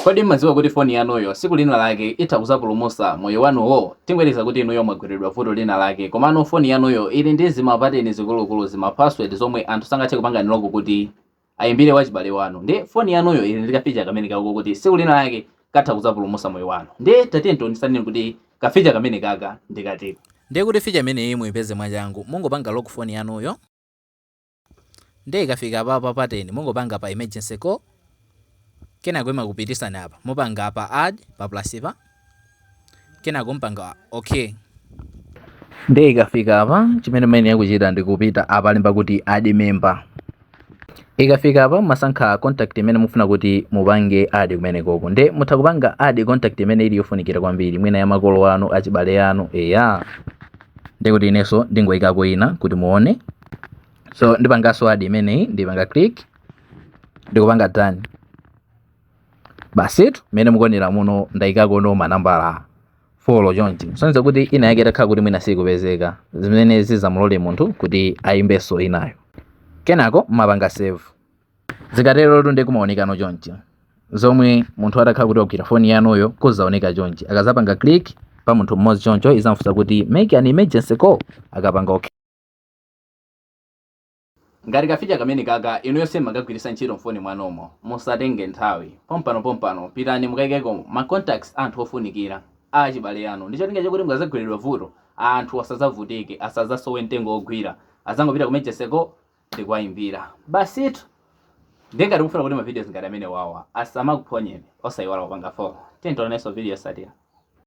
Kodi mmadziwa kuti foni yanuyo siku lina lake itha kuzapulumutsa moyo wanuwo? Tingweriza kuti inuyo mwagwiridwa vuto lina lake, komano foni yanuyo ili ndi zimapateni zikulukulu, zima password zomwe anthu sangathe kupanga niloko kuti ayimbire wachibale wanu. Ndi foni yanuyo ili ndi kaficha kamene kako kuti siku lina lake katha kuzapulumutsa moyo wanu. Ndi tatiye tionetseni kuti kaficha kamene kaka ndikatiko. Ndiye kuti ficha imeneyi muyipeze mwachangu, mungopanga lock foni yanuyo. Ndiye ikafika apa pateni mungopanga pa emergency call. Kenako imakupitisani apa mupanga pa add pa plus pa, kenako mpanga okay. Ndiye ikafika apa chimene mmene yakuchita ndikupita apa limba kuti add member. Ikafika apa masankha contact imene mufuna kuti mupange add kumene koko. Ndiye mutha kupanga add contact imene ili yofunikira kwambiri, mwina ya makolo anu, achibale anu, ndiye kuti ineso ndingoyikako ina kuti muone. So ndipangaso add imeneyi, ndipanga click, ndikupanga done. Basitu mene mukonera muno ndayikako no manambala follow chonchi. Sonza kuti ina yake takhala kuti mwina sikupezeka, zimene zizamulole munthu kuti ayimbeso inayo. Kenako mapanga save. Zikatero tunde kumaonekano chonchi, zomwe munthu atakhala kuti ogwira foni yanuyo kuzaoneka chonchi. Akazapanga click pa munthu mmodzi choncho izamfunsa kuti make an emergency call, akapanga okay. Ngati kaficha kamene kaka inuyo simangagwiritsa ntchito mfoni mwanomo, musatenge nthawi. Pompano pitani mukayikeko ma contacts anthu ofunikira achibale yanu. Ndicho tinga chakuti mukazagwiridwa vuto anthu asazavutike, asazasowe mtengo ogwira, azangopita ku emergency call ndikuwayimbira. Basitu ndiye ngati mufuna kuti ma videos ngati amene wawa asamakuphonyeni, osayiwala kupanga follow. Tiye tionenso video yotsatira.